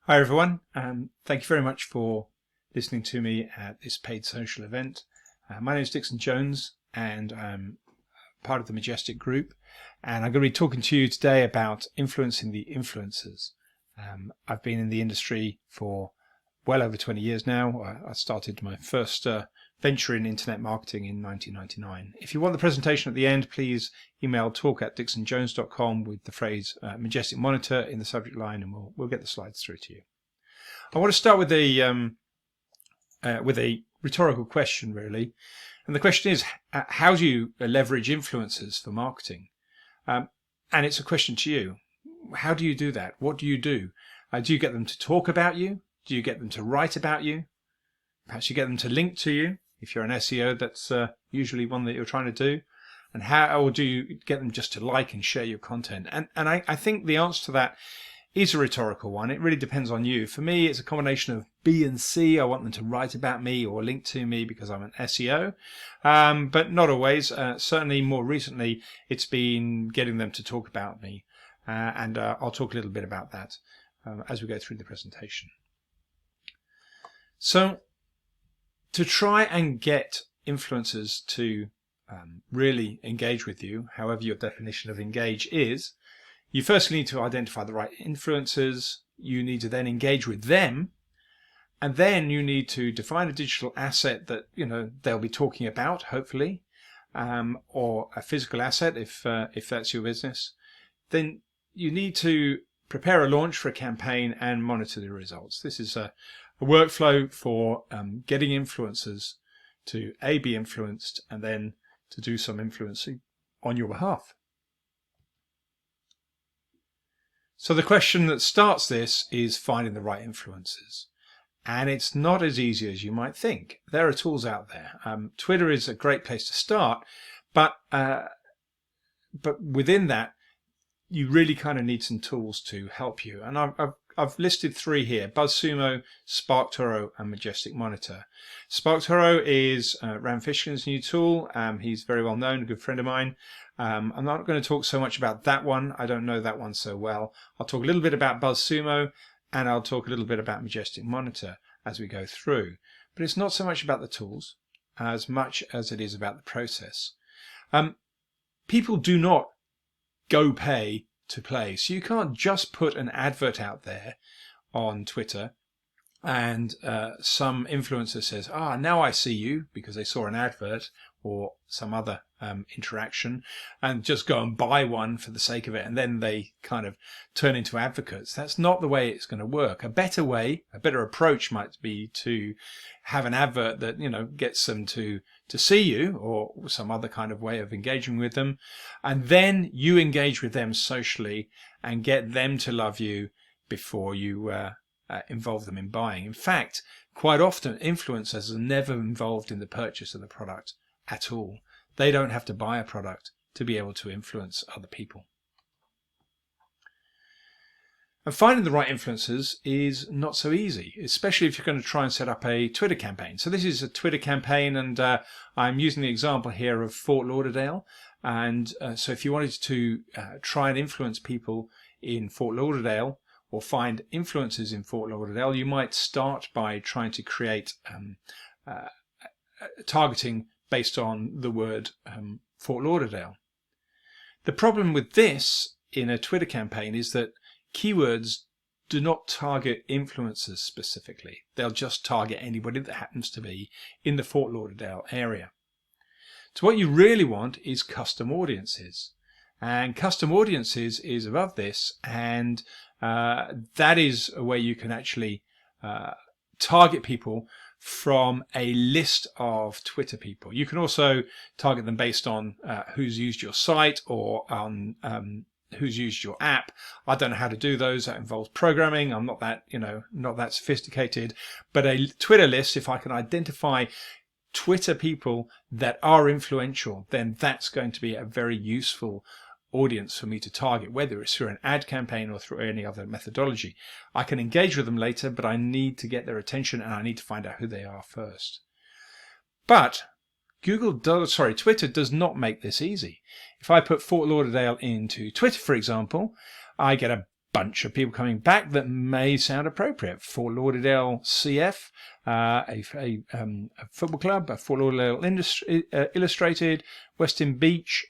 Hi everyone, thank you very much for listening to me at this paid social event. My name is Dixon Jones and I'm part of the Majestic group, and I'm going to be talking to you today about influencing the influencers. I've been in the industry for well over 20 years now. I started my first venture in internet marketing in 1999. If you want the presentation at the end, please email talk@dixonjones.com with the phrase Majestic Monitor in the subject line, and we'll get the slides through to you. I want to start with a rhetorical question, really, and the question is, how do you leverage influencers for marketing? And it's a question to you. How do you do that? What do you do? Do you get them to talk about you? Do you get them to write about you? Perhaps you get them to link to you. If you're an SEO, that's usually one that you're trying to do. And how, or do you get them just to like and share your content? And I think the answer to that is a rhetorical one. It really depends on you. For me, it's a combination of B and C. I want them to write about me or link to me because I'm an SEO, but not always. Certainly more recently, it's been getting them to talk about me. And I'll talk a little bit about that as we go through the presentation. So to try and get influencers to really engage with you, however your definition of engage is, you first need to identify the right influencers. You need to then engage with them, and then you need to define a digital asset that they'll be talking about, hopefully, or a physical asset if that's your business. Then you need to prepare a launch for a campaign and monitor the results. This is a workflow for getting influencers to be influenced and then to do some influencing on your behalf. So the question that starts this is finding the right influencers. And it's not as easy as you might think. There are tools out there. Twitter is a great place to start, but within that, you really kind of need some tools to help you. And I've listed three here: BuzzSumo, SparkToro, and Majestic Monitor. SparkToro is Ram Fishkin's new tool. He's very well known, a good friend of mine. I'm not going to talk so much about that one. I don't know that one so well. I'll talk a little bit about BuzzSumo, and I'll talk a little bit about Majestic Monitor as we go through. But it's not so much about the tools as much as it is about the process. People do not go pay to play. So you can't just put an advert out there on Twitter and some influencer says, now I see you, because they saw an advert or some other interaction, and just go and buy one for the sake of it, and then they kind of turn into advocates. That's not the way it's going to work. A better way, a better approach might be to have an advert that gets them to see you, or some other kind of way of engaging with them, and then you engage with them socially and get them to love you before you involve them in buying. In fact, quite often influencers are never involved in the purchase of the product at all. They don't have to buy a product to be able to influence other people. And finding the right influencers is not so easy, especially if you're going to try and set up a Twitter campaign. So this is a Twitter campaign, and I'm using the example here of Fort Lauderdale. And so if you wanted to try and influence people in Fort Lauderdale, or find influencers in Fort Lauderdale, you might start by trying to create targeting based on the word Fort Lauderdale. The problem with this in a Twitter campaign is that keywords do not target influencers specifically. They'll just target anybody that happens to be in the Fort Lauderdale area. So what you really want is custom audiences. And custom audiences is above this, and that is a way you can actually target people from a list of Twitter people. You can also target them based on who's used your site or on who's used your app. I don't know how to do those. That involves programming. I'm not that, not that sophisticated. But a Twitter list, if I can identify Twitter people that are influential, then that's going to be a very useful audience for me to target, whether it's through an ad campaign or through any other methodology. I can engage with them later, but I need to get their attention and I need to find out who they are first. But Twitter does not make this easy. If I put Fort Lauderdale into Twitter, for example, I get a bunch of people coming back that may sound appropriate. Fort Lauderdale CF, a football club, Fort Lauderdale Illustrated, Weston Beach.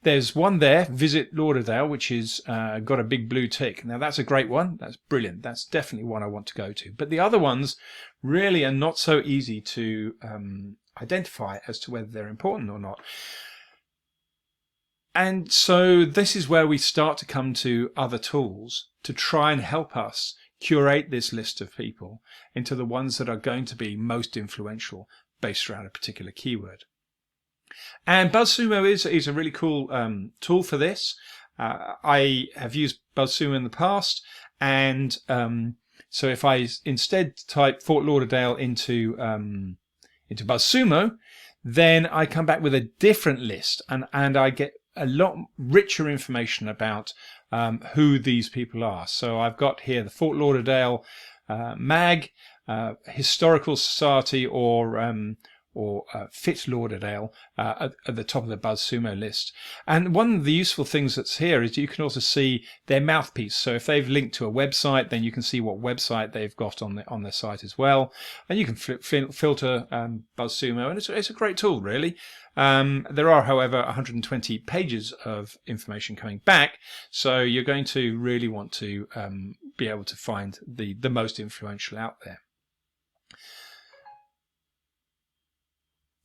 There's one there, Visit Lauderdale, which is got a big blue tick. Now that's a great one. That's brilliant. That's definitely one I want to go to. But the other ones really are not so easy to identify as to whether they're important or not. And so this is where we start to come to other tools to try and help us curate this list of people into the ones that are going to be most influential based around a particular keyword. And BuzzSumo is a really cool tool for this. I have used BuzzSumo in the past, and so if I instead type Fort Lauderdale into BuzzSumo, then I come back with a different list, and I get a lot richer information about who these people are. So I've got here the Fort Lauderdale Mag, Historical Society, or Fit Lauderdale at the top of the BuzzSumo list. And one of the useful things that's here is you can also see their mouthpiece. So if they've linked to a website, then you can see what website they've got on their site as well. And you can filter BuzzSumo, and it's a great tool, really. There are, however, 120 pages of information coming back, so you're going to really want to be able to find the most influential out there.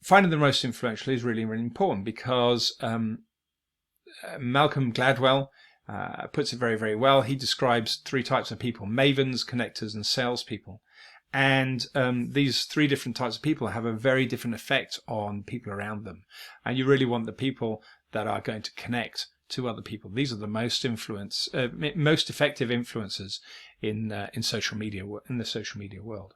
Finding the most influential is really, really important, because Malcolm Gladwell puts it very, very well. He describes three types of people: mavens, connectors, and salespeople. And these three different types of people have a very different effect on people around them. And you really want the people that are going to connect to other people. These are the most effective influencers in social media, in the social media world.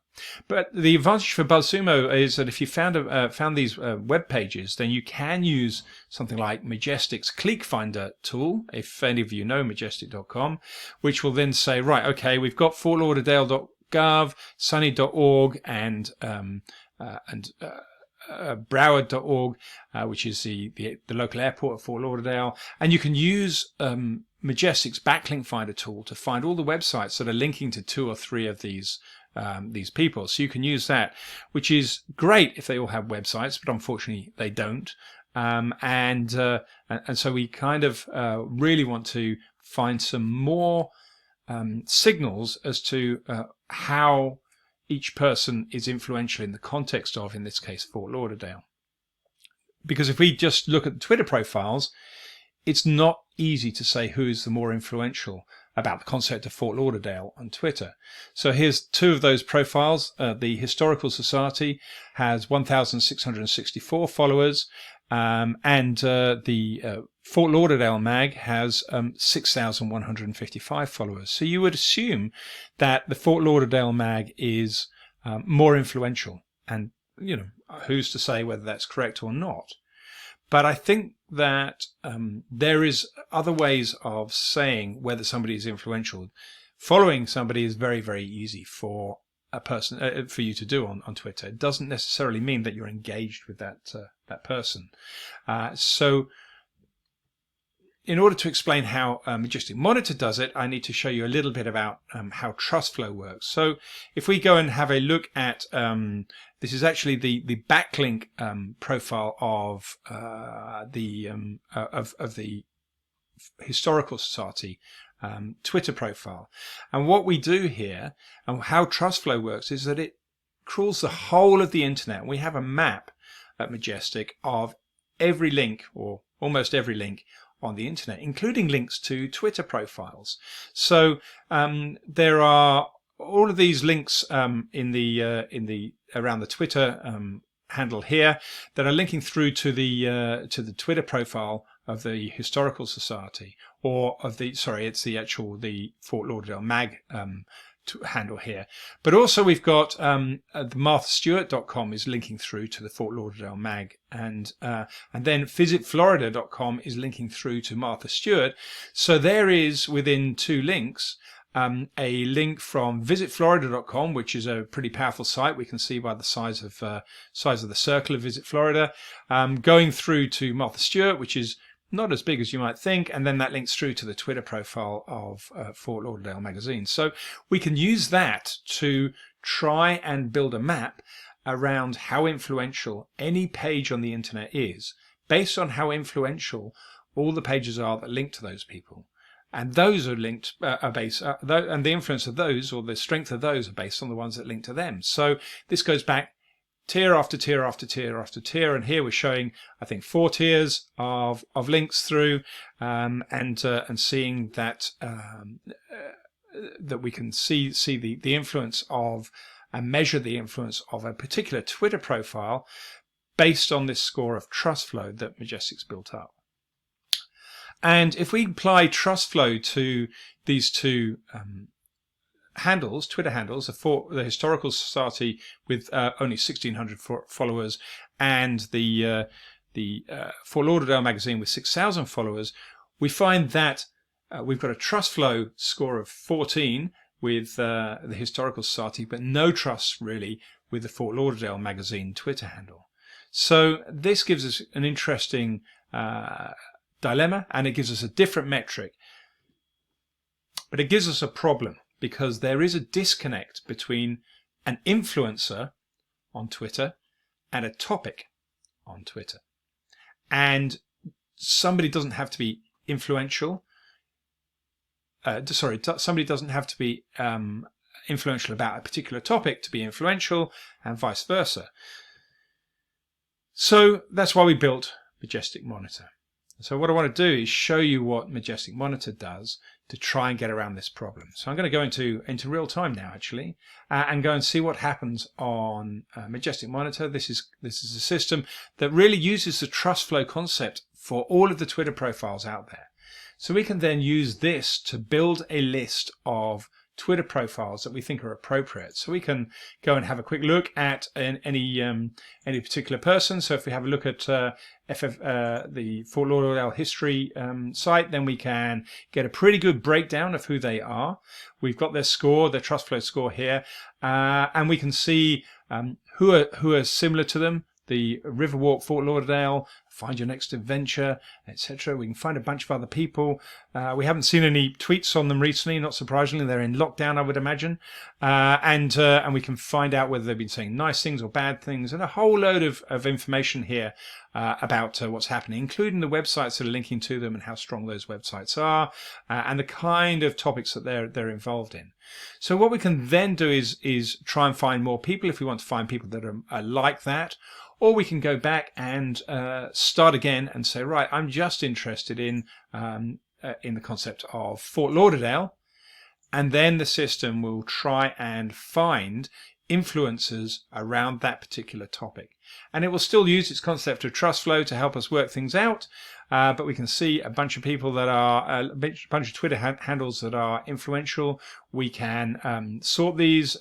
But the advantage for BuzzSumo is that if you found these web pages, then you can use something like Majestic's Click Finder tool, if any of you know Majestic.com, which will then say, right, okay, we've got fortlauderdale.gov, sunny.org, and Broward.org, which is the local airport of Fort Lauderdale, and you can use Majestic's backlink finder tool to find all the websites that are linking to two or three of these people. So you can use that, which is great if they all have websites, but unfortunately they don't. And so we kind of really want to find some more signals as to how each person is influential in the context of, in this case, Fort Lauderdale. Because if we just look at the Twitter profiles, it's not easy to say who is the more influential about the concept of Fort Lauderdale on Twitter. So here's two of those profiles. The Historical Society has 1,664 followers, and the Fort Lauderdale Mag has 6,155 followers. So you would assume that the Fort Lauderdale Mag is more influential, and who's to say whether that's correct or not. But I think that there is other ways of saying whether somebody is influential. Following somebody is very, very easy for a person, for you to do on Twitter. It doesn't necessarily mean that you're engaged with that person. So in order to explain how Majestic Monitor does it, I need to show you a little bit about how TrustFlow works. So if we go and have a look at, this is actually the backlink profile of the Historical Society Twitter profile. And what we do here, and how TrustFlow works, is that it crawls the whole of the internet. We have a map at Majestic of every link, or almost every link, on the internet, including links to Twitter profiles. So there are all of these links in the around the Twitter handle here that are linking through to the Twitter profile of the Historical Society, or of the the Fort Lauderdale Mag handle here. But also we've got the MarthaStewart.com is linking through to the Fort Lauderdale Mag, and then VisitFlorida.com is linking through to Martha Stewart. So there is, within two links, a link from VisitFlorida.com, which is a pretty powerful site. We can see by the size of the circle of Visit Florida, going through to Martha Stewart, which is not as big as you might think, and then that links through to the Twitter profile of Fort Lauderdale magazine. So we can use that to try and build a map around how influential any page on the internet is, based on how influential all the pages are that link to those people. And those are linked, and the influence of those, or the strength of those, are based on the ones that link to them. So this goes back tier after tier after tier after tier, and here we're showing, I think, 4 tiers of links through, and seeing that that we can see the influence of and measure the influence of a particular Twitter profile based on this score of trust flow that Majestic's built up. And if we apply trust flow to these two handles, Twitter handles, the Historical Society with only 1,600 followers, and the Fort Lauderdale magazine with 6,000 followers, we find that we've got a trust flow score of 14 with the Historical Society, but no trust really with the Fort Lauderdale magazine Twitter handle. So this gives us an interesting dilemma, and it gives us a different metric, but it gives us a problem, because there is a disconnect between an influencer on Twitter and a topic on Twitter. And somebody doesn't have to be influential. Somebody doesn't have to be influential about a particular topic to be influential, and vice versa. So that's why we built Majestic Monitor. So what I want to do is show you what Majestic Monitor does to try and get around this problem. So I'm going to go into real time now, actually, and go and see what happens on Majestic Monitor. This is a system that really uses the trust flow concept for all of the Twitter profiles out there. So we can then use this to build a list of Twitter profiles that we think are appropriate. So we can go and have a quick look at any particular person. So if we have a look at the Fort Lauderdale history site, then we can get a pretty good breakdown of who they are. We've got their score, their trust flow score here, and we can see who are similar to them. The Riverwalk Fort Lauderdale, Find Your Next Adventure, etc. We can find a bunch of other people. We haven't seen any tweets on them recently, not surprisingly. They're in lockdown, I would imagine. And we can find out whether they've been saying nice things or bad things, and a whole load of information here about what's happening, including the websites that are linking to them and how strong those websites are, and the kind of topics that they're involved in. So what we can then do is try and find more people if we want to find people that are like that. Or we can go back and start again and say, right, I'm just interested in the concept of Fort Lauderdale, and then the system will try and find influencers around that particular topic. And it will still use its concept of trust flow to help us work things out, but we can see a bunch of people that are, a bunch of Twitter handles that are influential. We can sort these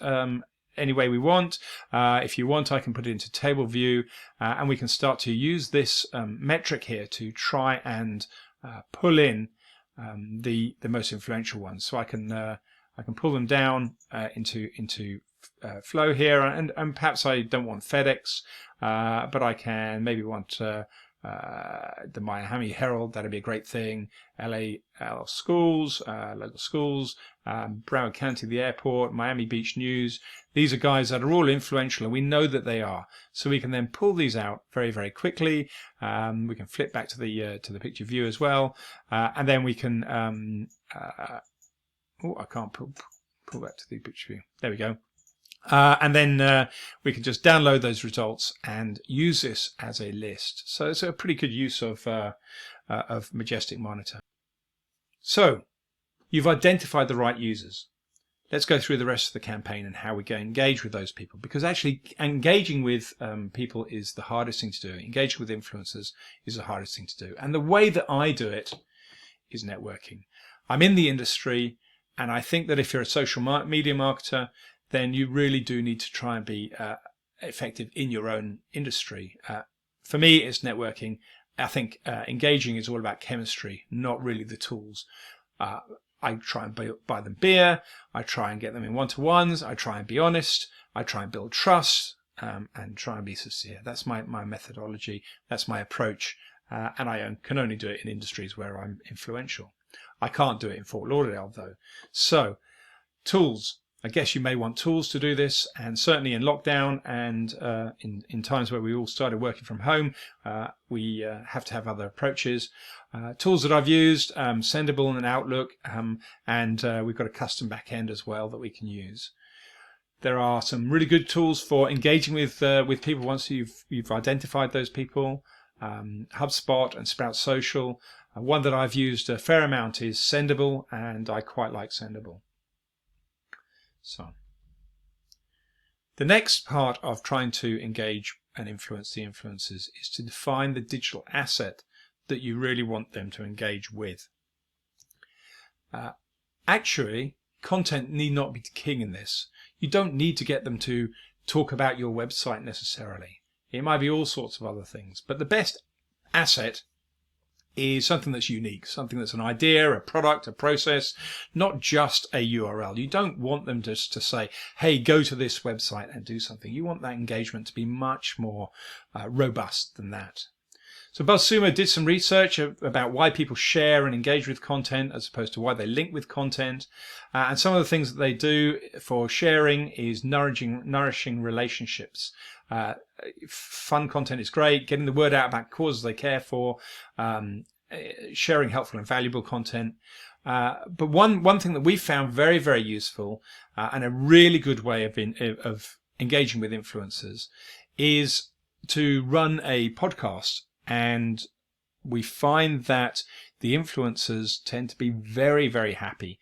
any way we want. If you want, I can put it into table view, and we can start to use this metric here to try and pull in the most influential ones. So I can pull them down into flow here, and perhaps I don't want FedEx, but I can maybe want the Miami Herald. That'd be a great thing. LA schools, local schools, Broward County, the airport, Miami Beach News. These are guys that are all influential, and we know that they are. So we can then pull these out very, very quickly. We can flip back to the picture view as well, and then we can. I can't pull back to the picture view. There we go. And then we can just download those results and use this as a list. So it's a pretty good use of Majestic Monitor. So you've identified the right users. Let's go through the rest of the campaign and how we go engage with those people, because actually engaging with people is the hardest thing to do. Engaging with influencers is the hardest thing to do. And the way that I do it is networking. I'm in the industry, and I think that if you're a social media marketer, then you really do need to try and be effective in your own industry. For me, it's networking. I think engaging is all about chemistry, not really the tools. I try and buy them beer. I try and get them in one-to-ones. I try and be honest. I try and build trust and try and be sincere. That's my methodology. That's my approach. and I can only do it in industries where I'm influential. I can't do it in Fort Lauderdale though. So tools. I guess you may want tools to do this, and certainly in lockdown and in times where we all started working from home, we have to have other approaches. Tools that I've used, Sendable and Outlook, and we've got a custom backend as well that we can use. There are some really good tools for engaging with people once you've identified those people. HubSpot and Sprout Social. One that I've used a fair amount is Sendable, and I quite like Sendable. So the next part of trying to engage and influence the influencers is to define the digital asset that you really want them to engage with. Actually, content need not be king in this. You don't need to get them to talk about your website necessarily. It might be all sorts of other things, but the best asset is something that's unique, something that's an idea, a product, a process, not just a URL. You don't want them just to say, hey, go to this website and do something. You want that engagement to be much more robust than that. So BuzzSumo did some research about why people share and engage with content as opposed to why they link with content. And some of the things that they do for sharing is nourishing relationships. Fun content is great, getting the word out about causes they care for, sharing helpful and valuable content. But one thing that we found very, very useful and a really good way of engaging with influencers is to run a podcast. And we find that the influencers tend to be very, very happy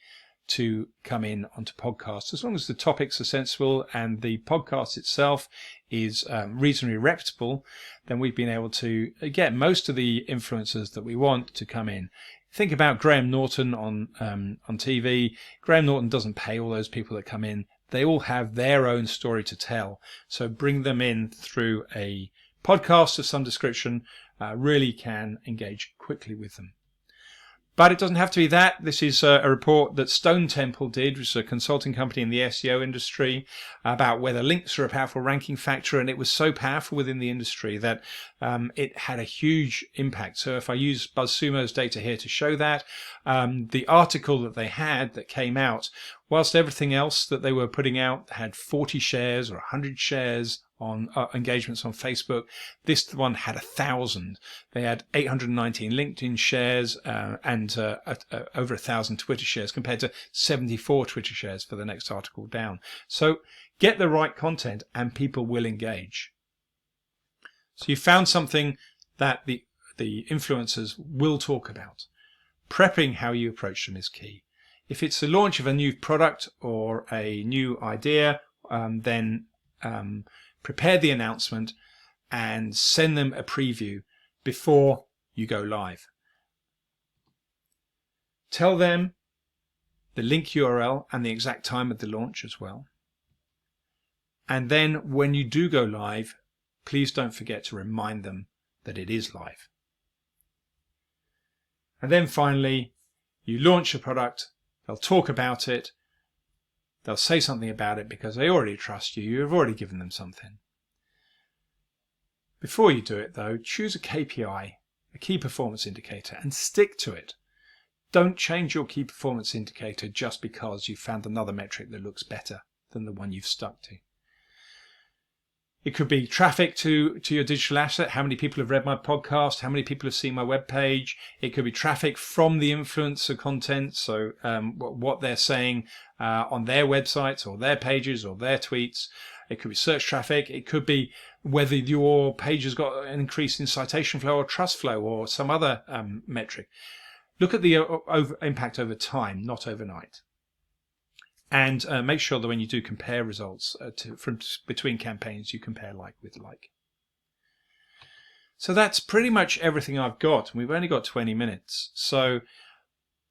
to come in onto podcasts as long as the topics are sensible and the podcast itself is reasonably reputable. Then we've been able to get most of the influencers that we want to come in. Think about Graham Norton on TV. Graham Norton doesn't pay all those people that come in. They all have their own story to tell. So bring them in through a podcast of some description. Really can engage quickly with them. But it doesn't have to be that. This is a report that Stone Temple did, which is a consulting company in the SEO industry, about whether links are a powerful ranking factor. And it was so powerful within the industry that it had a huge impact. So if I use BuzzSumo's data here to show that, the article that they had that came out, whilst everything else that they were putting out had 40 shares or 100 shares on engagements on Facebook, this one had 1,000. They had 819 LinkedIn shares and over 1,000 Twitter shares compared to 74 Twitter shares for the next article down. So get the right content and people will engage. So you found something that the influencers will talk about. Prepping how you approach them is key. If it's the launch of a new product or a new idea, then prepare the announcement and send them a preview before you go live. Tell them the link URL and the exact time of the launch as well. And then when you do go live, please don't forget to remind them that it is live. And then finally, you launch a product, they'll talk about it, they'll say something about it because they already trust you. You've already given them something. Before you do it, though, choose a KPI, a key performance indicator, and stick to it. Don't change your key performance indicator just because you found another metric that looks better than the one you've stuck to. It could be traffic to your digital asset. How many people have read my podcast? How many people have seen my webpage? It could be traffic from the influencer content. So what they're saying on their websites or their pages or their tweets. It could be search traffic. It could be whether your page has got an increase in citation flow or trust flow or some other metric. Look at the impact over time, not overnight. And make sure that when you do compare results between campaigns, you compare like with like. So that's pretty much everything I've got. We've only got 20 minutes. So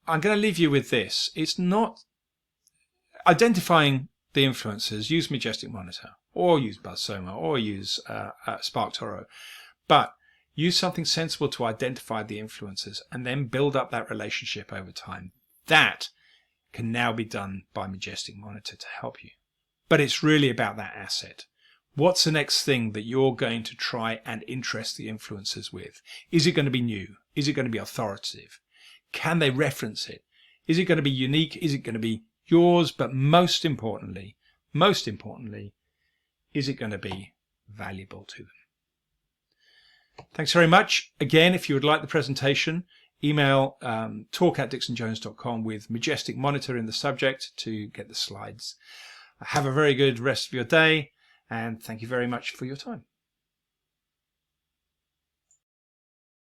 I'm going to leave you with this. It's not identifying the influencers. Use Majestic Monitor or use BuzzSumo or use SparkToro. But use something sensible to identify the influencers and then build up that relationship over time. That can now be done by Majestic Monitor to help you. But it's really about that asset. What's the next thing that you're going to try and interest the influencers with? Is it going to be new? Is it going to be authoritative? Can they reference it? Is it going to be unique? Is it going to be yours? But most importantly, is it going to be valuable to them? Thanks very much. Again, if you would like the presentation, email talk@dixonjones.com with Majestic Monitor in the subject to get the slides. Have a very good rest of your day, and thank you very much for your time.